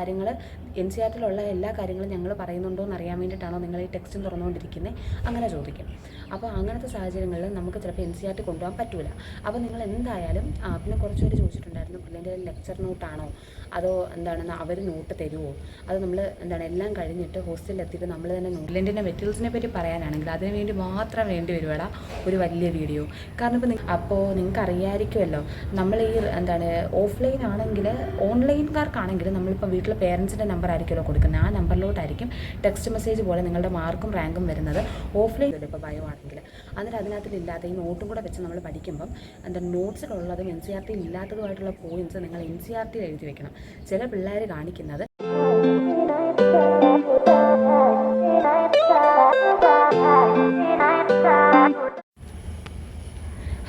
കാര്യങ്ങൾ N C R ടിയിലുള്ള എല്ലാ കാര്യങ്ങളും ഞങ്ങൾ പറയുന്നുണ്ടോ എന്ന് അറിയാൻ വേണ്ടിയിട്ടാണോ നിങ്ങൾ ഈ ടെക്സ്റ്റും തുറന്നുകൊണ്ടിരിക്കുന്നത്, അങ്ങനെ ചോദിക്കും. അപ്പോൾ അങ്ങനത്തെ സാഹചര്യങ്ങളിൽ നമുക്ക് ചിലപ്പോൾ എൻ സി ആർ ടി കൊണ്ടുപോകാൻ പറ്റില്ല. അപ്പോൾ നിങ്ങൾ എന്തായാലും പിന്നെ കുറച്ച് പേര് ചോദിച്ചിട്ടുണ്ടായിരുന്നു, പിള്ളേൻ്റെ ലെക്ചർ നോട്ടാണോ അതോ എന്താണെന്ന് അവർ നോട്ട് തരുമോ, അത് നമ്മൾ എല്ലാം കഴിഞ്ഞിട്ട് ഹോസ്റ്റലിൽ എത്തിയിട്ട് നമ്മൾ തന്നെ പിള്ളേൻ്റെ മെറ്റീരിയൽസിനെ പറ്റി പറയാനാണെങ്കിൽ അതിന് വേണ്ടി മാത്രം വേണ്ടി വരുവാടാ ഒരു വലിയ വീഡിയോ. കാരണം അപ്പോൾ നിങ്ങൾക്ക് അറിയാമായിരിക്കുമല്ലോ, നമ്മൾ ഈ ഓഫ്ലൈൻ ആണെങ്കിൽ ഓൺലൈൻകാർക്കാണെങ്കിൽ നമ്മളിപ്പോൾ വീട്ടിൽ പേരൻസിൻ്റെ നമ്പർ ആയിരിക്കുമല്ലോ കൊടുക്കുന്നത്, ആ നമ്പറിലോട്ടായിരിക്കും ടെക്സ്റ്റ് മെസ്സേജ് പോലെ നിങ്ങളുടെ മാർക്കും റാങ്കും വരുന്നത്. ഓഫ്ലൈൻ ഇപ്പോൾ ബയോ ആണെങ്കിൽ എന്നിട്ട് അതിനകത്തിലില്ലാത്ത ഈ നോട്ടും കൂടെ വെച്ച് നമ്മൾ പഠിക്കുമ്പം നോട്ട്സിലുള്ളതും എൻ സി ആർ ടിയിൽ ഇല്ലാത്തതുമായിട്ടുള്ള പോയിൻറ്റ്സ് നിങ്ങൾ എൻ സി ആർ ടിയിൽ എഴുതി വെക്കണം. ചില പിള്ളേർ കാണിക്കുന്നത്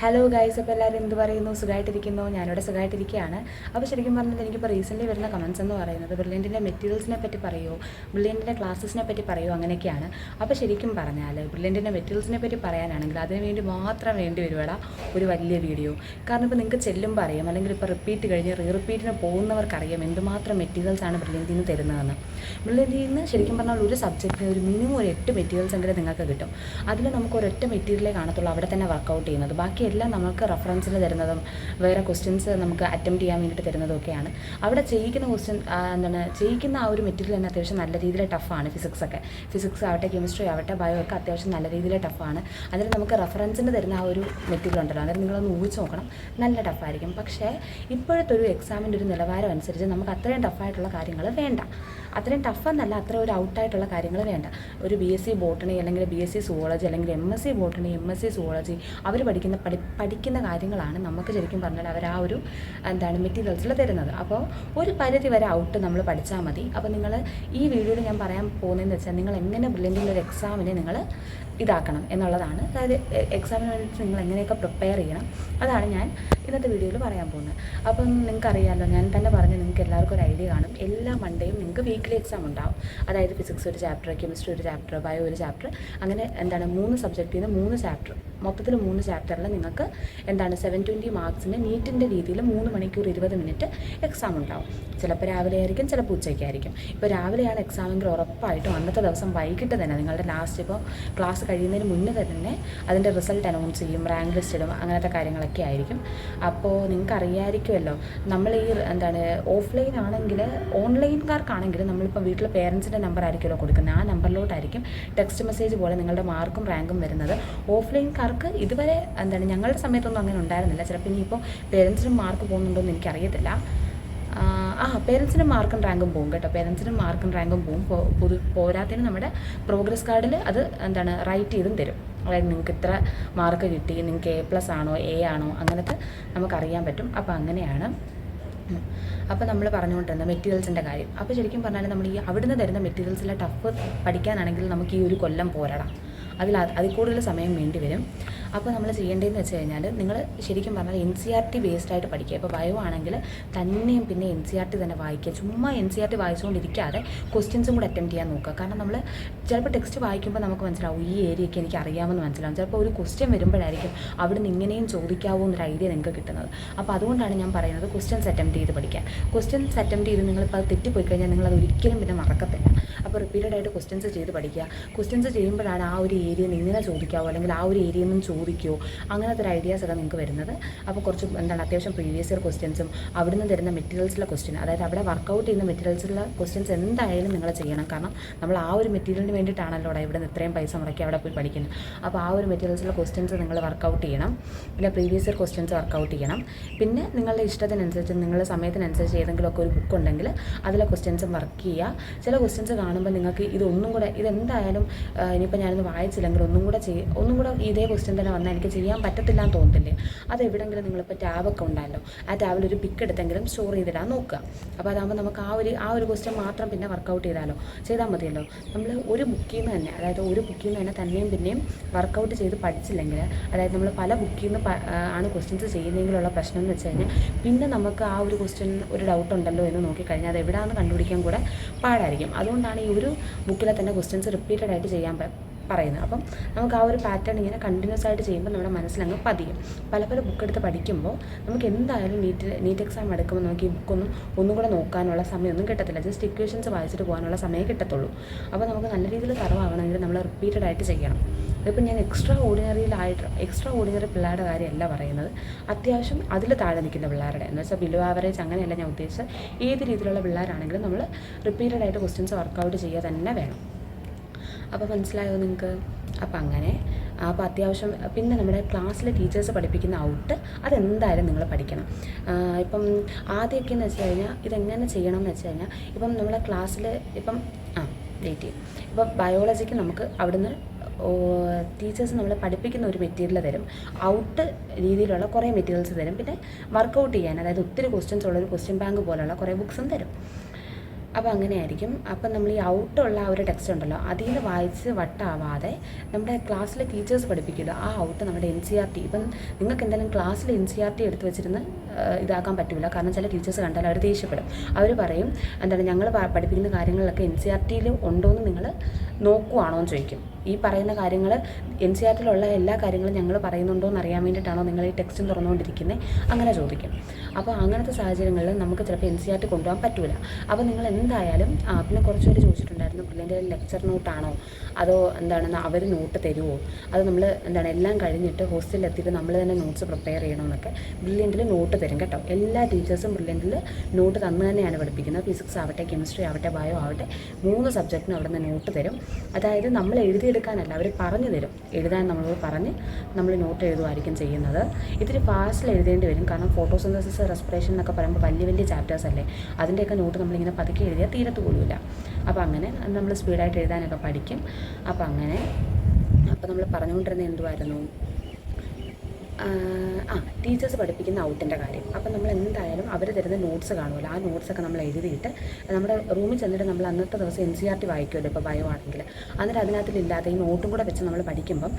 ഹലോ ഗൈസ്, അപ്പോൾ എല്ലാവരും എന്ത് പറയുന്നു? സുഖമായിട്ടിരിക്കുന്നു? ഞാനിവിടെ സുഖമായിട്ടിരിക്കുകയാണ്. അപ്പോൾ ശരിക്കും പറഞ്ഞാൽ എനിക്കിപ്പോൾ റീസെൻ്റ്ലി വരുന്ന കമൻസ് എന്ന് പറയുന്നത് ബ്രില്യൻറ്റിൻ്റെ മെറ്റീരിയൽസിനെ പറ്റി പറയുമോ, ബ്രില്യൻറ്റിൻ്റെ ക്ലാസ്സസിനെ പറ്റി പറയുമോ, അങ്ങനെയൊക്കെയാണ്. അപ്പോൾ ശരിക്കും പറഞ്ഞാൽ ബ്രില്യൻറ്റിൻ്റെ മെറ്റീരിയൽസിനെ പറ്റി പറയാനാണെങ്കിൽ അതിന് വേണ്ടി മാത്രം വേണ്ടി വരുവാടാ ഒരു വലിയ വീഡിയോ. കാരണം ഇപ്പോൾ നിങ്ങൾക്ക് ചെല്ലുമ്പോൾ അറിയാം, അല്ലെങ്കിൽ ഇപ്പോൾ റിപ്പീറ്റ് കഴിഞ്ഞ് റിപ്പീറ്റിന് പോകുന്നവർക്കറിയാം എന്തുമാത്രം മെറ്റീരിയൽസാണ് ബ്രില്യൻറ്റിൽ നിന്ന് തരുന്നതെന്ന്. ബ്രില്യൻറ്റിൽ നിന്ന് ശരിക്കും പറഞ്ഞാൽ ഒരു സബ്ജക്റ്റിന് ഒരു മിനിമം ഒരു 8 മെറ്റീരിയൽസ് എങ്കിലും നിങ്ങൾക്ക് കിട്ടും. അതിൽ നമുക്ക് ഒരൊറ്റ മെറ്റീരിയലേ കാണത്തുള്ളൂ അവിടെ തന്നെ വർക്കൗട്ട് ചെയ്യുന്നത്. ബാക്കി എല്ലാം നമുക്ക് റെഫറൻസിന് തരുന്നതും വേറെ ക്വസ്റ്റ്യൻസ് നമുക്ക് അറ്റംപ്റ്റ് ചെയ്യാൻ വേണ്ടിയിട്ട് തരുന്നതൊക്കെയാണ്. അവിടെ ചെയ്യിക്കുന്ന ആ ഒരു മെറ്റീരിയൽ തന്നെ അത്യാവശ്യം നല്ല രീതിയിൽ ടഫാണ്. ഫിസിക്സ് ആവട്ടെ, കെമിസ്ട്രി ആവട്ടെ, ബയോ ഒക്കെ അത്യാവശ്യം നല്ല രീതിയിൽ ടഫാണ്. അതിൽ നമുക്ക് റെഫറൻസിന് തരുന്ന ആ ഒരു മെറ്റീരിയൽ ഉണ്ടല്ലോ, അതായത് നിങ്ങളൊന്ന് ഊഹിച്ച് നോക്കണം, നല്ല ടഫായിരിക്കും. പക്ഷേ ഇപ്പോഴത്തെ ഒരു എക്സാമിൻ്റെ ഒരു നിലവാരം അനുസരിച്ച് നമുക്ക് അത്രയും ടഫായിട്ടുള്ള കാര്യങ്ങൾ വേണ്ട. അത്രയും ടഫെന്നല്ല, അത്ര ഒരു ഔട്ടായിട്ടുള്ള കാര്യങ്ങൾ വേണ്ട. ഒരു BSc ബോട്ടണി അല്ലെങ്കിൽ BSc സുവോളജി അല്ലെങ്കിൽ MSc ബോട്ടണി, MSc സുവോളജി അവർ പഠിക്കുന്ന കാര്യങ്ങളാണ് നമുക്ക് ശരിക്കും പറഞ്ഞാൽ അവർ ആ ഒരു മെറ്റീരിയൽസിൽ തരുന്നത്. അപ്പോൾ ഒരു പരിധി വരെ ഔട്ട് നമ്മൾ പഠിച്ചാൽ മതി. അപ്പോൾ നിങ്ങൾ ഈ വീഡിയോയിൽ ഞാൻ പറയാൻ പോകുന്നതെന്ന് വെച്ചാൽ നിങ്ങൾ എങ്ങനെ ബ്രില്യൻറ്റിൻ്റെ ഒരു എക്സാമിനെ നിങ്ങൾ ഇതാക്കണം എന്നുള്ളതാണ്. അതായത് എക്സാമിന് വേണ്ടിയിട്ട് നിങ്ങൾ എങ്ങനെയൊക്കെ പ്രിപ്പയർ ചെയ്യണം, അതാണ് ഞാൻ ഇന്നത്തെ വീഡിയോയിൽ പറയാൻ പോകുന്നത്. അപ്പം നിങ്ങൾക്കറിയാമല്ലോ, ഞാൻ തന്നെ പറഞ്ഞ് നിങ്ങൾക്ക് എല്ലാവർക്കും ഒരു ഐഡിയ കാണും, എല്ലാ മൺഡേയും നിങ്ങൾക്ക് വീക്ക്ലി എക്സാം ഉണ്ടാവും. അതായത് ഫിസിക്സ് ഒരു ചാപ്റ്റർ, കെമിസ്ട്രി ഒരു ചാപ്റ്റർ, ബയോ ഒരു ചാപ്റ്റർ, അങ്ങനെ 3 സബ്ജക്റ്റിൽ നിന്ന് 3 ചാപ്റ്റർ, മൊത്തത്തിൽ 3 ചാപ്റ്ററിൽ നിങ്ങൾക്ക് 720 മാർക്സിന് നീറ്റിൻ്റെ രീതിയിൽ 3 മണിക്കൂർ 20 മിനിറ്റ് എക്സാം ഉണ്ടാവും. ചിലപ്പോൾ രാവിലെ ആയിരിക്കും, ചിലപ്പോൾ ഉച്ചയ്ക്കായിരിക്കും. ഇപ്പോൾ രാവിലെയാണ് എക്സാമെങ്കിൽ ഉറപ്പായിട്ടും അന്നത്തെ ദിവസം വൈകിട്ട് തന്നെ നിങ്ങളുടെ ലാസ്റ്റ് ഇപ്പോൾ ക്ലാസ് കഴിയുന്നതിന് മുന്നേ തന്നെ അതിൻ്റെ റിസൾട്ട് അനൗൺസ് ചെയ്യും, റാങ്ക് ലിസ്റ്റ് ഇടും, അങ്ങനത്തെ കാര്യങ്ങളൊക്കെ ആയിരിക്കും. അപ്പോൾ നിങ്ങൾക്ക് അറിയാമായിരിക്കുമല്ലോ, നമ്മൾ ഈ ഓഫ്ലൈൻ ആണെങ്കിൽ ഓൺലൈൻകാർക്കാണെങ്കിൽ നമ്മളിപ്പോൾ വീട്ടിൽ പേരൻസിൻ്റെ നമ്പർ ആയിരിക്കുമല്ലോ കൊടുക്കുന്നത്, ആ നമ്പറിലോട്ടായിരിക്കും ടെക്സ്റ്റ് മെസ്സേജ് പോലെ നിങ്ങളുടെ മാർക്കും റാങ്കും വരുന്നത്. ഓഫ്ലൈൻകാർക്ക് ഇതുവരെ ഞങ്ങളുടെ സമയത്തൊന്നും അങ്ങനെ ഉണ്ടായിരുന്നില്ല. ചിലപ്പോൾ ഇനിയിപ്പോൾ പേരൻസിനും മാർക്ക് പോകുന്നുണ്ടോ എന്ന് എനിക്കറിയത്തില്ല. പേരൻസിനും മാർക്കും റാങ്കും പോകും കേട്ടോ, പേരൻസിനും മാർക്കും റാങ്കും പോകും. പോരാത്തതിന് നമ്മുടെ പ്രോഗ്രസ് കാർഡിൽ അത് റൈറ്റ് ചെയ്തും തരും. അതായത് നിങ്ങൾക്ക് ഇത്ര മാർക്ക് കിട്ടി, നിങ്ങൾക്ക് A+ ആണോ A ആണോ അങ്ങനത്തെ നമുക്കറിയാൻ പറ്റും. അപ്പോൾ അങ്ങനെയാണ്. അപ്പോൾ നമ്മൾ പറഞ്ഞുകൊണ്ടിരുന്ന മെറ്റീരിയൽസിൻ്റെ കാര്യം. അപ്പോൾ ശരിക്കും പറഞ്ഞാൽ നമ്മൾ ഈ അവിടുന്ന് തരുന്ന മെറ്റീരിയൽസിലെ ടഫ് പഠിക്കാനാണെങ്കിൽ നമുക്ക് ഈ ഒരു കൊല്ലം പോരാടാം, അതിൽ കൂടുതൽ സമയം വേണ്ടി വരും. അപ്പോൾ നമ്മൾ ചെയ്യേണ്ടതെന്ന് വെച്ച് കഴിഞ്ഞാൽ നിങ്ങൾ ശരിക്കും പറഞ്ഞാൽ NCERT ബേസ്ഡ് ആയിട്ട് പഠിക്കുക. ഇപ്പോൾ ബയോ ആണെങ്കിൽ തന്നെയും പിന്നെ NCERT തന്നെ വായിക്കുക. ചുമ്മാ NCERT വായിച്ചുകൊണ്ടിരിക്കാതെ ക്വസ്റ്റ്യൻസും കൂടെ അറ്റംപ്റ്റ് ചെയ്യാൻ നോക്കുക. കാരണം നമ്മൾ ചിലപ്പോൾ ടെക്സ്റ്റ് വായിക്കുമ്പോൾ നമുക്ക് മനസ്സിലാവും ഈ ഏരിയയൊക്കെ എനിക്ക് അറിയാമെന്ന് മനസ്സിലാവും. ചിലപ്പോൾ ഒരു ക്വസ്റ്റ്യൻ വരുമ്പോഴായിരിക്കും അവിടെ നിന്ന് ഇങ്ങനെയും ചോദിക്കാവോ എന്നൊരു ഐഡിയ നിങ്ങൾക്ക് കിട്ടുന്നത്. അപ്പോൾ അതുകൊണ്ടാണ് ഞാൻ പറയുന്നത് ക്വസ്റ്റ്യൻസ് അറ്റംപ്റ്റ് ചെയ്ത് പഠിക്കുക. ക്വസ്റ്റ്യൻസ് അറ്റംപ്റ്റ് ചെയ്ത് നിങ്ങളിപ്പോൾ അത് തെറ്റിപ്പോയി കഴിഞ്ഞാൽ നിങ്ങളത് ഒരിക്കലും പിന്നെ മറക്കത്തില്ല. അപ്പോൾ റിപ്പീറ്റഡ് ആയിട്ട് ക്വസ്റ്റ്യൻസ് ചെയ്ത് പഠിക്കുക. ക്വസ്റ്റ്യൻസ് ചെയ്യുമ്പോഴാണ് ആ ഒരു ഏരിയ ഇങ്ങനെ ചോദിക്കാവോ അല്ലെങ്കിൽ ആ ഒരു ഏരിയയിൽ നിന്നും ചോദിക്കുമോ അങ്ങനത്തെ ഒരു ഐഡിയാസ് ഒക്കെ നിങ്ങൾക്ക് വരുന്നത്. അപ്പോൾ കുറച്ച് അത്യാവശ്യം പ്രീവിയസ് ഇയർ ക്വസ്റ്റ്യൻസും അവിടുന്ന് തരുന്ന മെറ്റീരിയൽസിലെ ക്വസ്റ്റ്യൻ, അതായത് അവിടെ വർക്കൗട്ട് ചെയ്യുന്ന മെറ്റീരിയൽസിലുള്ള ക്വസ്റ്റ്യൻസ് എന്തായാലും നിങ്ങൾ ചെയ്യണം. കാരണം നമ്മൾ ആ ഒരു മെറ്റീരിയലിന് വേണ്ടിയിട്ടാണല്ലോ ഇവിടെ നിന്ന് ഇത്രയും പൈസ മുടക്കി അവിടെ പോയി പഠിക്കുന്നത്. അപ്പോൾ ആ ഒരു മെറ്റീരിയൽസിലെ ക്വസ്റ്റ്യൻസ് നിങ്ങൾ വർക്കൗട്ട് ചെയ്യണം. പിന്നെ പ്രീവിയസ് ഇയർ ക്വസ്റ്റ്യൻസ് വർക്കൗട്ട് ചെയ്യണം. പിന്നെ നിങ്ങളുടെ ഇഷ്ടത്തിനനുസരിച്ച് നിങ്ങളുടെ സമയത്തിനനുസരിച്ച് ഏതെങ്കിലുമൊക്കെ ഒരു ബുക്ക് ഉണ്ടെങ്കിൽ അതിലെ ക്വസ്റ്റ്യൻസും വർക്ക് ചെയ്യുക. ചില ക്വസ്റ്റ്യൻസ് കാണുമ്പോൾ നിങ്ങൾക്ക് ഇതെന്തായാലും ഇനിയിപ്പോൾ ഞാനൊന്ന് വായിച്ചില്ലെങ്കിൽ ഒന്നും കൂടെ ഇതേ ക്വസ്റ്റ്യൻ തന്നെ വന്നാൽ എനിക്ക് ചെയ്യാൻ പറ്റത്തില്ല എന്ന് തോന്നത്തില്ലേ? അത് എവിടെയെങ്കിലും നിങ്ങളിപ്പോൾ ടാബൊക്കെ ഉണ്ടായല്ലോ, ആ ടാബിൽ ഒരു പിക്ക് എടുത്തെങ്കിലും സ്റ്റോർ ചെയ്തിടാൻ നോക്കുക. അപ്പോൾ അതാകുമ്പോൾ നമുക്ക് ആ ഒരു ക്വസ്റ്റ്യൻ മാത്രം പിന്നെ വർക്കൗട്ട് ചെയ്താൽ മതിയല്ലോ. നമ്മൾ ഒരു ബുക്കിൽ നിന്ന് തന്നെ, അതായത് ഒരു ബുക്കിൽ നിന്ന് തന്നെ തന്നെയും പിന്നെയും വർക്കൗട്ട് ചെയ്ത് പഠിച്ചില്ലെങ്കിൽ, അതായത് നമ്മൾ പല ബുക്കിൽ നിന്ന് ആണ് ക്വസ്റ്റ്യൻസ് ചെയ്യുന്നതെങ്കിലുള്ള പ്രശ്നം എന്ന് വെച്ച് കഴിഞ്ഞാൽ പിന്നെ നമുക്ക് ആ ഒരു ക്വസ്റ്റ്യൻ ഒരു ഡൗട്ട് ഉണ്ടല്ലോ എന്ന് നോക്കിക്കഴിഞ്ഞാൽ അത് എവിടെയാണെന്ന് കണ്ടുപിടിക്കാൻ കൂടെ പാടായിരിക്കും. അതുകൊണ്ടാണ് ഈ ഒരു ബുക്കിലെ തന്നെ ക്വസ്റ്റ്യൻസ് റിപ്പീറ്റഡ് ആയിട്ട് ചെയ്യാൻ പറയുന്നത്. അപ്പം നമുക്ക് ആ ഒരു പാറ്റേൺ ഇങ്ങനെ കണ്ടിന്യൂസ് ആയിട്ട് ചെയ്യുമ്പോൾ നമ്മുടെ മനസ്സിലങ്ങ് പതിയും. പല ബുക്ക് എടുത്ത് പഠിക്കുമ്പോൾ നമുക്ക് എന്തായാലും നീറ്റ് എക്സാം എടുക്കുമ്പോൾ നമുക്ക് ഈ ബുക്കൊന്നും ഒന്നും കൂടെ നോക്കാനുള്ള സമയമൊന്നും കിട്ടത്തില്ല. ജസ്റ്റ് ഇക്വേഷൻസ് വായിച്ചിട്ട് പോകാനുള്ള സമയമേ കിട്ടത്തുള്ളൂ. അപ്പോൾ നമുക്ക് നല്ല രീതിയിൽ തറവാകണമെങ്കിൽ നമ്മൾ റിപ്പീറ്റഡ് ആയിട്ട് ചെയ്യണം. ഇപ്പം ഞാൻ എക്സ്ട്രാ ഓർഡിനറി പിള്ളേരുടെ കാര്യമല്ല പറയുന്നത്, അത്യാവശ്യം അതിൽ താഴെ നിൽക്കുന്ന പിള്ളേരുടെ, എന്ന് വെച്ചാൽ ബിലോ ആവറേജ് അങ്ങനെയല്ല ഞാൻ ഉദ്ദേശിച്ചത്. ഏത് രീതിയിലുള്ള പിള്ളേരാണെങ്കിലും നമ്മൾ റിപ്പീറ്റഡ് ആയിട്ട് ക്വസ്റ്റ്യൻസ് വർക്കൗട്ട് ചെയ്യുക തന്നെ വേണം. അപ്പോൾ മനസ്സിലായോ നിങ്ങൾക്ക്? അപ്പോൾ അങ്ങനെ അപ്പോൾ അത്യാവശ്യം പിന്നെ നമ്മുടെ ക്ലാസ്സിലെ ടീച്ചേഴ്സ് പഠിപ്പിക്കുന്ന ഔട്ട് അതെന്തായാലും നിങ്ങൾ പഠിക്കണം. ഇപ്പം ആദ്യമൊക്കെ എന്ന് വെച്ച് കഴിഞ്ഞാൽ ഇതെങ്ങനെ ചെയ്യണം എന്ന് വെച്ച് കഴിഞ്ഞാൽ, ഇപ്പം നമ്മളെ ക്ലാസ്സിൽ ഇപ്പം വെയിറ്റ് ചെയ്യും. ഇപ്പം ബയോളജിക്ക് നമുക്ക് അവിടുന്ന് ടീച്ചേഴ്സ് നമ്മളെ പഠിപ്പിക്കുന്ന ഒരു മെറ്റീരിയൽ തരും, ഔട്ട് രീതിയിലുള്ള കുറേ മെറ്റീരിയൽസ് തരും, പിന്നെ വർക്കൗട്ട് ചെയ്യാൻ, അതായത് ഒത്തിരി ക്വസ്റ്റ്യൻസ് ഉള്ളൊരു ക്വസ്റ്റ്യൻ ബാങ്ക് പോലുള്ള കുറേ ബുക്സും തരും. അപ്പോൾ അങ്ങനെയായിരിക്കും. അപ്പം നമ്മൾ ഈ ഔട്ടുള്ള ആ ഒരു ടെക്സ്റ്റ് ഉണ്ടല്ലോ, അതിൽ നിന്ന് വായിച്ച് വട്ടാവാതെ നമ്മുടെ ക്ലാസ്സിലെ ടീച്ചേഴ്സ് പഠിപ്പിക്കില്ല ആ ഔട്ട് നമ്മുടെ NCERT. ഇപ്പം നിങ്ങൾക്ക് എന്തായാലും ക്ലാസ്സിൽ NCERT എടുത്ത് വെച്ചിരുന്ന് ഇതാക്കാൻ പറ്റില്ല. കാരണം ചില ടീച്ചേഴ്സ് കണ്ടാൽ അവർ ദേഷ്യപ്പെടും. അവർ പറയും ഞങ്ങൾ പഠിപ്പിക്കുന്ന കാര്യങ്ങളിലൊക്കെ NCERT ഉണ്ടോയെന്ന് നിങ്ങൾ നോക്കുവാണോ എന്ന് ചോദിക്കും. ഈ പറയുന്ന കാര്യങ്ങൾ NCERT എല്ലാ കാര്യങ്ങളും ഞങ്ങൾ പറയുന്നുണ്ടോ എന്ന് അറിയാൻ വേണ്ടിയിട്ടാണോ നിങ്ങൾ ഈ ടെക്സ്റ്റും തുറന്നുകൊണ്ടിരിക്കുന്നത്, അങ്ങനെ ചോദിക്കും. അപ്പോൾ അങ്ങനത്തെ സാഹചര്യങ്ങളിൽ നമുക്ക് ചിലപ്പോൾ NCERT കൊണ്ടുപോകാൻ പറ്റില്ല. അപ്പോൾ നിങ്ങൾ എന്തായാലും പിന്നെ കുറച്ച് പേര് ചോദിച്ചിട്ടുണ്ടായിരുന്നു, പിള്ളേൻ്റെ ലെക്ചർ നോട്ടാണോ അതോ അവർ നോട്ട് തരുമോ, അത് നമ്മൾ എല്ലാം കഴിഞ്ഞിട്ട് ഹോസ്റ്റലിൽ എത്തിയിട്ട് നമ്മൾ തന്നെ നോട്ട്സ് പ്രിപ്പയർ ചെയ്യണമെന്നൊക്കെ. ബ്രില്യൻറ്റിൽ നോട്ട് തരും കേട്ടോ. എല്ലാ ടീച്ചേഴ്സും ബ്രില്യൻറ്റിൽ നോട്ട് തന്നു തന്നെയാണ് പഠിപ്പിക്കുന്നത്. ഫിസിക്സ് ആവട്ടെ, കെമിസ്ട്രി ആവട്ടെ, ബയോ ആവട്ടെ, 3 സബ്ജക്റ്റിനും അവിടെ നിന്ന് നോട്ട് തരും. അതായത് നമ്മൾ എഴുതിയെടുക്കാനല്ല, അവർ പറഞ്ഞു തരും. എഴുതാൻ നമ്മളോട് പറഞ്ഞ് നമ്മൾ നോട്ട് എഴുതുമായിരിക്കും ചെയ്യുന്നത്. ഇത്തിരി ഫാസ്റ്റിൽ എഴുതേണ്ടി വരും, കാരണം ഫോട്ടോസിന്തസിസ്, റെസ്പിറേഷൻ എന്നൊക്കെ പറയുമ്പോൾ വലിയ ചാപ്റ്റേഴ്സ് അല്ലേ. അതിൻ്റെയൊക്കെ നോട്ട് നമ്മളിങ്ങനെ പതുക്കെ എഴുതിയാൽ തീരത്ത് പോലുമില്ല. അപ്പോൾ അങ്ങനെ നമ്മൾ സ്പീഡായിട്ട് എഴുതാനൊക്കെ പഠിക്കും. അപ്പോൾ അങ്ങനെ നമ്മൾ പറഞ്ഞുകൊണ്ടിരുന്നത് എന്തുമായിരുന്നു, ടീച്ചേഴ്സ് പഠിപ്പിക്കുന്ന ഔട്ടിൻ്റെ കാര്യം. അപ്പം നമ്മൾ എന്തായാലും അവർ തരുന്ന നോട്ട്സ് കാണുമല്ലോ, ആ നോട്ട്സൊക്കെ നമ്മൾ എഴുതിയിട്ട് നമ്മുടെ റൂമിൽ ചെന്നിട്ട് നമ്മൾ അന്നത്തെ ദിവസം NCERT വായിക്കുമല്ലോ, ഇപ്പോൾ ബയോ ആണെങ്കിൽ. എന്നിട്ട് അതിനകത്തിലില്ലാത്ത ഈ നോട്ടും കൂടെ വെച്ച് നമ്മൾ പഠിക്കുമ്പം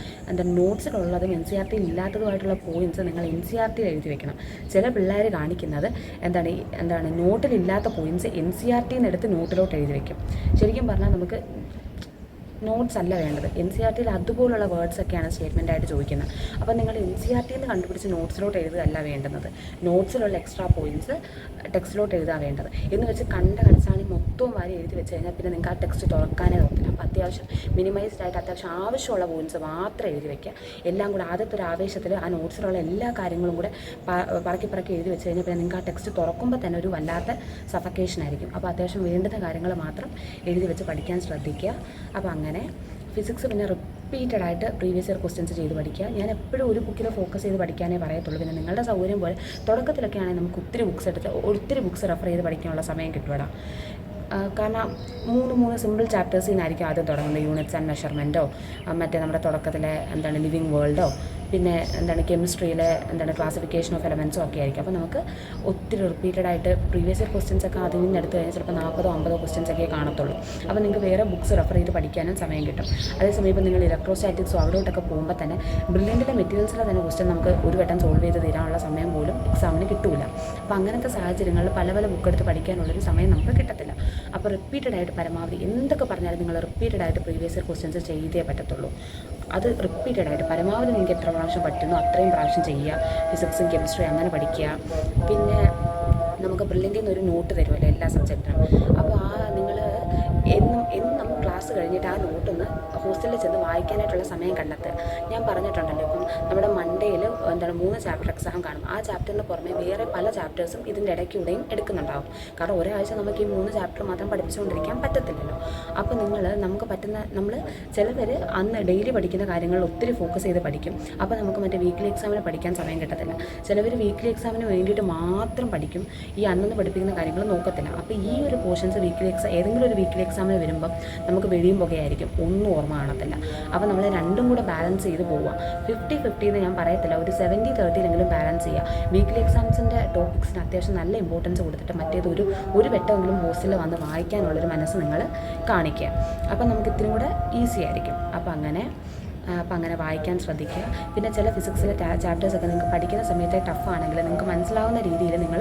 നോട്ട്സിലുള്ളതും NCERT ഇല്ലാത്തതുമായിട്ടുള്ള പോയിൻറ്റ്സ് നിങ്ങൾ NCERT എഴുതി വെക്കണം. ചില പിള്ളേർ കാണിക്കുന്നത് നോട്ടിലില്ലാത്ത പോയിൻറ്റ്സ് NCERT എടുത്ത് നോട്ടിലോട്ട് എഴുതി വെക്കും. ശരിക്കും പറഞ്ഞാൽ നമുക്ക് നോട്ട്സ് അല്ല വേണ്ടത്, NCERT അതുപോലുള്ള വേർഡ്സൊക്കെയാണ് സ്റ്റേറ്റ്മെൻറ്റായിട്ട് ചോദിക്കുന്നത്. അപ്പോൾ നിങ്ങൾ NCERT കണ്ടുപിടിച്ച് നോട്ട്സിലോട്ട് എഴുതുകയല്ല വേണ്ടുന്നത്. നോട്ട്സിലുള്ള എക്സ്ട്രാ പോയിൻറ്റ്സ് ടെക്സ്റ്റിലോട്ട് എഴുതാൻ വേണ്ടത്. എന്ന് വെച്ച് കടച്ചാണി മൊത്തവും വാരി എഴുതി വെച്ച് കഴിഞ്ഞാൽ പിന്നെ നിങ്ങൾക്ക് ആ ടെക്സ്റ്റ് തുറക്കാനേ തോന്നില്ല. അപ്പോൾ അത്യാവശ്യം മിനിമൈസ്ഡ് ആയിട്ട് അത്യാവശ്യം ആവശ്യമുള്ള പോയിൻറ്റ്സ് മാത്രം എഴുതി വയ്ക്കുക. എല്ലാം കൂടെ ആദ്യത്തെ ഒരു ആവേശത്തിൽ ആ നോട്ട്സിലുള്ള എല്ലാ കാര്യങ്ങളും കൂടെ പറക്കി എഴുതി വെച്ച് കഴിഞ്ഞാൽ പിന്നെ നിങ്ങൾക്ക് ആ ടെക്സ്റ്റ് തുറക്കുമ്പോൾ തന്നെ ഒരു വല്ലാത്ത സഫക്കേഷൻ ആയിരിക്കും. അപ്പോൾ അത്യാവശ്യം വേണ്ടുന്ന കാര്യങ്ങൾ മാത്രം എഴുതി വെച്ച് പഠിക്കാൻ ശ്രദ്ധിക്കുക. അപ്പോൾ അങ്ങനെ ഫിസിക്സ് പിന്നെ റിപ്പീറ്റഡ് ആയിട്ട് പ്രീവിയസ് ഇയർ ക്വസ്റ്റ്യൻസ് ചെയ്ത് പഠിക്കുക. ഞാൻ എപ്പോഴും ഒരു ബുക്കിൽ ഫോക്കസ് ചെയ്ത് പഠിക്കാനേ പറയത്തുള്ളൂ. പിന്നെ നിങ്ങളുടെ സൗകര്യം പോലെ തുടക്കത്തിലൊക്കെ ആണെങ്കിൽ നമുക്ക് ഒത്തിരി ബുക്സ് റെഫർ ചെയ്ത് പഠിക്കാനുള്ള സമയം കിട്ടുമടാ. കാരണം 3 സിമ്പിൾ ചാപ്റ്റേഴ്സിനായിരിക്കും ആദ്യം തുടങ്ങുന്നത്. യൂണിറ്റ്സ് ആൻഡ് മെഷർമെൻറ്റോ, മറ്റേ നമ്മുടെ തുടക്കത്തിലെ ലിവിങ് വേൾഡോ, പിന്നെ കെമിസ്ട്രിയിലെ ക്ലാസിഫിക്കേഷൻ ഓഫ് എലമെൻറ്റ്സോ ഒക്കെ ആയിരിക്കും. അപ്പോൾ നമുക്ക് ഒത്തിരി റിപ്പീറ്റഡ് ആയിട്ട് പ്രീവിയസ് ഇയർ ക്വസ്റ്റ്യൻസ് ഒക്കെ അതിൽ നിന്ന് എടുത്ത് കഴിഞ്ഞാൽ ചിലപ്പോൾ 40-50 ക്വസ്റ്റ്യൻസ് ഒക്കെ കാണത്തുള്ളൂ. അപ്പോൾ നിങ്ങൾക്ക് വേറെ ബുക്സ് റെഫർ ചെയ്ത് പഠിക്കാനും സമയം കിട്ടും. അതേസമയം ഇപ്പോൾ നിങ്ങൾ ഇലക്ട്രോസ്റ്റാറ്റിക്സോ അവിടോട്ടൊക്കെ പോകുമ്പോൾ തന്നെ ബ്രില്യൻറ്റിലെ മെറ്റീരിയൽസിലെ തന്നെ ക്വസ്റ്റ്യൻ നമുക്ക് ഒരു വട്ടം സോൾവ് ചെയ്ത് തീരാനുള്ള സമയം പോലും എക്സാമിന് കിട്ടില്ല. അപ്പോൾ അങ്ങനത്തെ സാഹചര്യങ്ങളിൽ പല ബുക്ക് എടുത്ത് പഠിക്കാനുള്ളൊരു സമയം നമുക്ക് കിട്ടത്തില്ല. അപ്പോൾ റിപ്പീറ്റഡ് ആയിട്ട് പരമാവധി എന്തൊക്കെ പറഞ്ഞാലും നിങ്ങൾ റിപ്പീറ്റഡ് ആയിട്ട് പ്രീവിയസ് ഇയർ ക്വസ്റ്റ്യൻസ് ചെയ്തേ പറ്റത്തുള്ളൂ. അത് റിപ്പീറ്റഡ് ആയിട്ട് പരമാവധി നിങ്ങൾക്ക് എത്ര പ്രാവശ്യം പറ്റുന്നു അത്രയും പ്രാവശ്യം ചെയ്യുക. ഫിസിക്സും കെമിസ്ട്രി അങ്ങനെ പഠിക്കുക. പിന്നെ നമുക്ക് ബ്രില്യൻറ്റിൽ നിന്ന് ഒരു നോട്ട് തരുമല്ലോ എല്ലാ സബ്ജക്റ്റിനും. അപ്പോൾ നിങ്ങൾ എന്നും ക്ലാസ് കഴിഞ്ഞിട്ട് ആ നോട്ടൊന്ന് ഹോസ്റ്റലിൽ ചെന്ന് വായിക്കാനായിട്ടുള്ള സമയം കണ്ടെത്തുക. ഞാൻ പറഞ്ഞിട്ടുണ്ടല്ലോ, ഇപ്പം നമ്മുടെ മൺഡേയിൽ 3 ചാപ്റ്റർ എക്സാം കാണും. ആ ചാപ്റ്ററിന് പുറമെ വേറെ പല ചാപ്റ്റേഴ്സും ഇതിൻ്റെ ഇടയ്ക്കൂടെയും എടുക്കുന്നുണ്ടാവും. കാരണം ഒരാഴ്ച നമുക്ക് ഈ 3 ചാപ്റ്റർ മാത്രം പഠിപ്പിച്ചുകൊണ്ടിരിക്കാൻ പറ്റത്തില്ലല്ലോ. അപ്പോൾ നമ്മൾ ചിലവർ അന്ന് ഡെയിലി പഠിക്കുന്ന കാര്യങ്ങളിൽ ഒത്തിരി ഫോക്കസ് ചെയ്ത് പഠിക്കും. അപ്പോൾ നമുക്ക് മറ്റേ വീക്ക്ലി എക്സാമിന് പഠിക്കാൻ സമയം കിട്ടത്തില്ല. ചിലവർ വീക്ക്ലി എക്സാമിന് വേണ്ടിയിട്ട് മാത്രം പഠിക്കും, ഈ അന്നന്ന് പഠിപ്പിക്കുന്ന കാര്യങ്ങൾ നോക്കത്തില്ല. അപ്പോൾ ഈ ഒരു പോർഷൻസ് ഏതെങ്കിലും ഒരു വീക്ക്ലി എക്സാമിന് വരുമ്പം നമുക്ക് വെളിയും പുകയായിരിക്കും, ഒന്നും ഓർമ്മ കാണത്തില്ല. അപ്പോൾ നമ്മൾ രണ്ടും കൂടെ ബാലൻസ് ചെയ്ത് പോവുക. 50-50 എന്ന് ഞാൻ പറയത്തില്ല, ഒരു 70-30 ബാലൻസ് ചെയ്യുക. വീക്ക്ലി എക്സാംസിൻ്റെ ടോപ്പിക്സിന് അത്യാവശ്യം നല്ല ഇമ്പോർട്ടൻസ് കൊടുത്തിട്ട് മറ്റേത് ഒരു വെട്ടമെങ്കിലും ഹോസ്റ്റലിൽ വന്ന് വായിക്കാനുള്ളൊരു മനസ്സ് നിങ്ങൾ കാണിക്കുക. അപ്പോൾ നമുക്ക് ഇത്തിരി കൂടെ ഈസി ആയിരിക്കും. അപ്പോൾ അങ്ങനെ അപ്പോൾ അങ്ങനെ വായിക്കാൻ ശ്രദ്ധിക്കുക. പിന്നെ ചില ഫിസിക്സിലെ ചാപ്റ്റേഴ്സൊക്കെ നിങ്ങൾക്ക് പഠിക്കുന്ന സമയത്ത് ടഫ് ആണെങ്കിൽ നിങ്ങൾക്ക് മനസ്സിലാവുന്ന രീതിയിൽ നിങ്ങൾ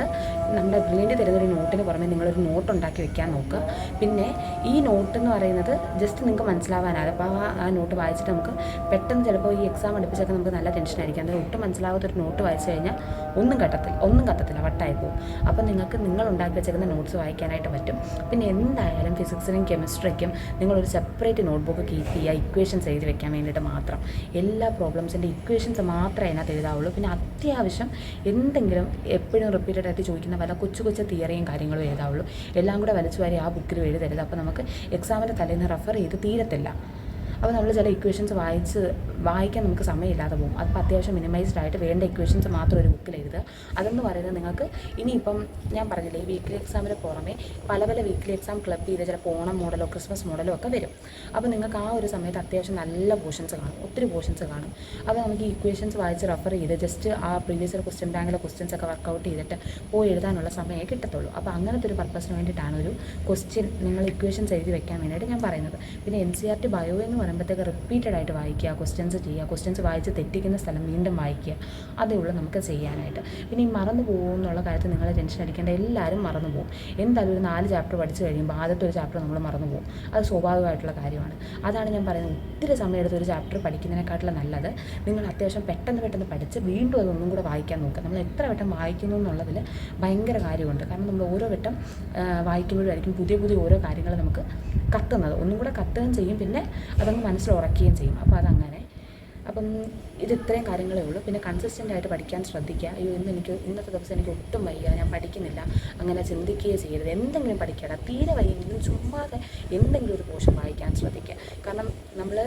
നമ്മുടെ ബ്രില്യൻ്റ് തരുന്നൊരു നോട്ടിന് പുറമെ നിങ്ങളൊരു നോട്ട് ഉണ്ടാക്കി വെക്കാൻ നോക്കുക. പിന്നെ ഈ നോട്ട് എന്ന് പറയുന്നത് ജസ്റ്റ് നിങ്ങൾക്ക് മനസ്സിലാവാനാണ്. അപ്പോൾ ആ നോട്ട് വായിച്ചിട്ട് നമുക്ക് പെട്ടെന്ന് ചിലപ്പോൾ ഈ എക്സാം അടുപ്പിച്ചൊക്കെ നമുക്ക് നല്ല ടെൻഷനായിരിക്കും. അത് ഒട്ടും മനസ്സിലാവാത്തൊരു നോട്ട് വായിച്ചു കഴിഞ്ഞാൽ ഒന്നും കത്തത്തില്ല, വട്ടായി പോകും. അപ്പോൾ നിങ്ങൾക്ക് നിങ്ങൾ ഉണ്ടാക്കി വെച്ചേക്കുന്ന നോട്ട്സ് വായിക്കാനായിട്ട് പറ്റും. പിന്നെ എന്തായാലും ഫിസിക്സിനും കെമിസ്ട്രിക്കും നിങ്ങളൊരു സെപ്പറേറ്റ് നോട്ട്ബുക്ക് കീപ്പ് ചെയ്യുക, ഇക്വേഷൻസ് എഴുതി വെക്കാൻ വേണ്ടിയിട്ട് മാത്രം. എല്ലാ പ്രോബ്ലംസിൻ്റെ ഇക്വേഷൻസ് മാത്രമേ അതിനകത്ത് എഴുതാവുള്ളൂ. പിന്നെ അത്യാവശ്യം എന്തെങ്കിലും എപ്പോഴും റിപ്പീറ്റഡ് ആയിട്ട് ചോദിക്കുന്ന വല്ല കൊച്ചു തിയറിയും കാര്യങ്ങളും എഴുതാവുള്ളൂ. എല്ലാം കൂടെ വലിച്ചു വാരി ആ ബുക്കിൽ എഴുതരുത്. അപ്പോൾ നമുക്ക് എക്സാമിൻ്റെ തലേന്ന് റെഫർ ചെയ്ത് തീരത്തില്ല. അപ്പോൾ നമ്മൾ ചില ഇക്വേഷൻസ് വായിക്കാൻ നമുക്ക് സമയമില്ലാതെ പോകും. അപ്പോൾ അത്യാവശ്യം മിനിമൈസ്ഡ് ആയിട്ട് വേണ്ട ഇക്വേഷൻസ് മാത്രം ഒരു ബുക്കിൽ എഴുതുക. അതെന്ന് പറയുന്നത് നിങ്ങൾക്ക് ഇനിയിപ്പം ഞാൻ പറഞ്ഞില്ലേ, ഈ വീക്ക്ലി എക്സാമിന് പുറമെ പല വീക്ക്ലി എക്സാം ക്ലബ് ചെയ്ത് ചിലപ്പോൾ ഓണം മോഡലോ ക്രിസ്മസ് മോഡലോ ഒക്കെ വരും. അപ്പോൾ നിങ്ങൾക്ക് ആ ഒരു സമയത്ത് അത്യാവശ്യം നല്ല പോർഷൻസ് കാണും, ഒത്തിരി പോർഷൻസ് കാണും. അപ്പോൾ നമുക്ക് ഈ ഇക്വേഷൻസ് വായിച്ച് റെഫർ ചെയ്ത് ജസ്റ്റ് ആ പ്രീവിയസ് ഇയർ ക്വസ്റ്റ്യൻ ബാങ്കിലെ ക്വസ്റ്റ്യൻസ് ഒക്കെ വർക്കൗട്ട് ചെയ്തിട്ട് പോയി എഴുതാനുള്ള സമയമേ കിട്ടത്തുള്ളൂ. അപ്പോൾ അങ്ങനത്തെ ഒരു പർപ്പസിന് വേണ്ടിയിട്ടാണ് ഒരു ക്വസ്റ്റ്യൻ നിങ്ങൾ ഇക്വേഷൻസ് എഴുതി വെക്കാൻ വേണ്ടിയിട്ട് ഞാൻ പറയുന്നത്. പിന്നെ NCERT ബയോ എന്ന് പറയുമ്പോഴത്തേക്ക് റിപ്പീറ്റഡ് ആയിട്ട് വായിക്കുക, ക്വസ്റ്റ്യൻസ് വായിച്ച് തെറ്റിക്കുന്ന സ്ഥലം വീണ്ടും വായിക്കുക. അതേ ഉള്ളൂ നമുക്ക് ചെയ്യാനായിട്ട്. പിന്നെ ഈ മറന്നു പോകുമെന്നുള്ള കാര്യത്തിൽ നിങ്ങൾ ടെൻഷൻ അടിക്കേണ്ട, എല്ലാവരും മറന്നു പോകും. എന്തായാലും ഒരു 4 ചാപ്റ്റർ പഠിച്ചു കഴിയുമ്പോൾ ആദ്യത്തെ ഒരു ചാപ്റ്റർ നമ്മൾ മറന്നു പോകും. അത് സ്വാഭാവികമായിട്ടുള്ള കാര്യമാണ്. അതാണ് ഞാൻ പറയുന്നത്, ഒത്തിരി സമയം എടുത്ത് ഒരു ചാപ്റ്റർ പഠിക്കുന്നതിനെക്കാട്ടിലും നല്ലത് നിങ്ങൾ അത്യാവശ്യം പെട്ടെന്ന് പഠിച്ച് വീണ്ടും അതൊന്നും കൂടെ വായിക്കാൻ നോക്കുക. നമ്മൾ എത്ര വട്ടം വായിക്കുന്നു എന്നുള്ളതിൽ ഭയങ്കര കാര്യമുണ്ട്. കാരണം നമ്മൾ ഓരോ വട്ടം വായിക്കുമ്പോഴായിരിക്കും പുതിയ ഓരോ കാര്യങ്ങൾ നമുക്ക് കത്തുന്നത്. ഒന്നും കൂടെ കത്തുകയും ചെയ്യും, പിന്നെ അതങ്ങ് മനസ്സിൽ ഉറക്കുകയും ചെയ്യും. അപ്പോൾ അതങ്ങനെ. അപ്പം ഇത് ഇത്രയും കാര്യങ്ങളേ ഉള്ളൂ. പിന്നെ കൺസിസ്റ്റൻ്റ് ആയിട്ട് പഠിക്കാൻ ശ്രദ്ധിക്കുക. ഇന്നത്തെ ദിവസം എനിക്ക് ഒട്ടും വയ്യ, ഞാൻ പഠിക്കുന്നില്ല, അങ്ങനെ ചിന്തിക്കുകയോ ചെയ്യരുത്. എന്തെങ്കിലും പഠിക്കുക, തീരെ വയ്യെങ്കിലും ചുമ്മാതെ എന്തെങ്കിലും ഒരു പോർഷൻ വായിക്കാൻ ശ്രദ്ധിക്കുക. കാരണം നമ്മൾ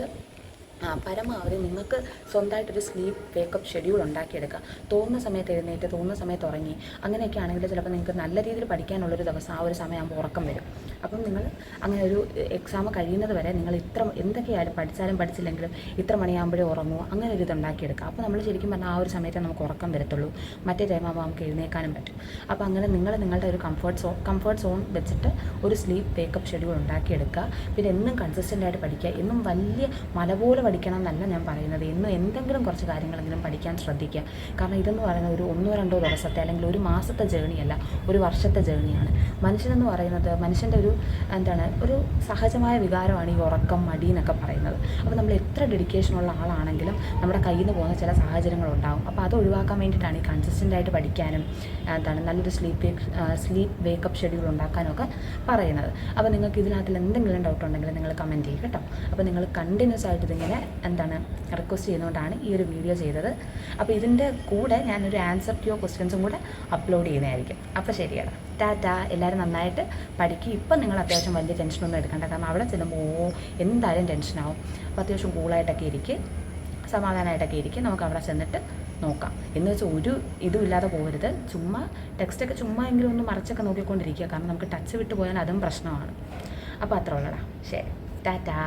പരമാവധി നിങ്ങൾക്ക് സ്വന്തമായിട്ടൊരു സ്ലീപ്പ് വേക്കപ്പ് ഷെഡ്യൂൾ ഉണ്ടാക്കിയെടുക്കുക. തോന്നുന്ന സമയത്ത് എഴുന്നേറ്റ് തോന്നുന്ന സമയത്ത് ഉറങ്ങി അങ്ങനെയൊക്കെ ആണെങ്കിൽ ചിലപ്പോൾ നിങ്ങൾക്ക് നല്ല രീതിയിൽ പഠിക്കാനുള്ളൊരു ദിവസം ആ ഒരു സമയമാകുമ്പോൾ ഉറക്കം വരും. അപ്പം നിങ്ങൾ അങ്ങനെ ഒരു എക്സാം കഴിയുന്നത് വരെ നിങ്ങൾ എന്തൊക്കെയായാലും പഠിച്ചാലും പഠിച്ചില്ലെങ്കിലും ഇത്ര മണിയാകുമ്പോഴേ ഉറങ്ങുമോ, അങ്ങനെ ഒരു ഇത് ഉണ്ടാക്കിയെടുക്കുക. അപ്പോൾ നമ്മൾ ശരിക്കും പറഞ്ഞാൽ ആ ഒരു സമയത്ത് നമുക്ക് ഉറക്കം വരത്തുള്ളൂ. മറ്റേ ടൈമാകുമ്പോൾ നമുക്ക് എഴുന്നേക്കാനും പറ്റും. അപ്പോൾ അങ്ങനെ നിങ്ങളുടെ ഒരു കംഫർട്ട് സോൺ വെച്ചിട്ട് ഒരു സ്ലീപ്പ് വേക്കപ്പ് ഷെഡ്യൂൾ ഉണ്ടാക്കിയെടുക്കുക. പിന്നെ എന്നും കൺസിസ്റ്റൻ്റ് ആയിട്ട് പഠിക്കുക. എന്നും വലിയ മല പോലെ പഠിക്കണം എന്നല്ല ഞാൻ പറയുന്നത്, എന്നും എന്തെങ്കിലും കുറച്ച് കാര്യങ്ങളെങ്കിലും പഠിക്കാൻ ശ്രദ്ധിക്കുക. കാരണം ഇതെന്ന് പറയുന്നത് ഒരു 1-2 ദിവസത്തെ അല്ലെങ്കിൽ ഒരു മാസത്തെ ജേണിയല്ല, ഒരു വർഷത്തെ ജേണിയാണ്. മനുഷ്യനെന്ന് പറയുന്നത് മനുഷ്യൻ്റെ ഒരു സഹജമായ വികാരമാണ് ഈ ഉറക്കം, മടി എന്നൊക്കെ പറയുന്നത്. അപ്പോൾ നമ്മൾ എത്ര ഡെഡിക്കേഷനുള്ള ആളാണെങ്കിലും നമ്മുടെ കയ്യിൽ നിന്ന് പോകുന്ന ചില സാഹചര്യങ്ങളുണ്ടാകും. അപ്പോൾ അത് ഒഴിവാക്കാൻ വേണ്ടിയിട്ടാണ് ഈ കൺസിസ്റ്റൻ്റ് ആയിട്ട് പഠിക്കാനും നല്ലൊരു സ്ലീപ്പ് വേക്കപ്പ് ഷെഡ്യൂൾ ഉണ്ടാക്കാനും ഒക്കെ പറയുന്നത്. അപ്പോൾ നിങ്ങൾക്ക് ഇതിനകത്തിൽ എന്തെങ്കിലും ഡൗട്ട് ഉണ്ടെങ്കിൽ നിങ്ങൾ കമൻറ്റ് ചെയ്യും കേട്ടോ. അപ്പോൾ നിങ്ങൾ കണ്ടിന്യൂസ് ആയിട്ട് ഇതിങ്ങനെ റിക്വസ്റ്റ് ചെയ്യുന്നതുകൊണ്ടാണ് ഈ ഒരു വീഡിയോ ചെയ്തത്. അപ്പോൾ ഇതിൻ്റെ കൂടെ ഞാനൊരു ആൻസർ ക്യൂ ക്വസ്റ്റ്യൻസും കൂടെ അപ്ലോഡ് ചെയ്യുന്നതായിരിക്കും. അപ്പോൾ ശരിയാണ്, ടാറ്റാ. എല്ലാവരും നന്നായിട്ട് പഠിക്കും. ഇപ്പം നിങ്ങൾ അത്യാവശ്യം വലിയ ടെൻഷനൊന്നും എടുക്കേണ്ട, കാരണം അവിടെ ചെല്ലുമ്പോൾ എന്തായാലും ടെൻഷനാവും. അപ്പോൾ അത്യാവശ്യം കൂളായിട്ടൊക്കെ സമാധാനമായിട്ടൊക്കെ ഇരിക്കും. നമുക്ക് അവിടെ ചെന്നിട്ട് നോക്കാം. എന്ന് വെച്ചാൽ ഒരു ഇതും ഇല്ലാതെ പോകരുത്. ചുമ്മാ ടെക്സ്റ്റൊക്കെ ചുമ്മാ എങ്കിലും ഒന്ന് മറിച്ചൊക്കെ നോക്കിക്കൊണ്ടിരിക്കുക. കാരണം നമുക്ക് ടച്ച് വിട്ട് പോയാൽ അതും പ്രശ്നമാണ്. അപ്പോൾ അത്ര ഉള്ളടാ. ശരി, ടാറ്റാ.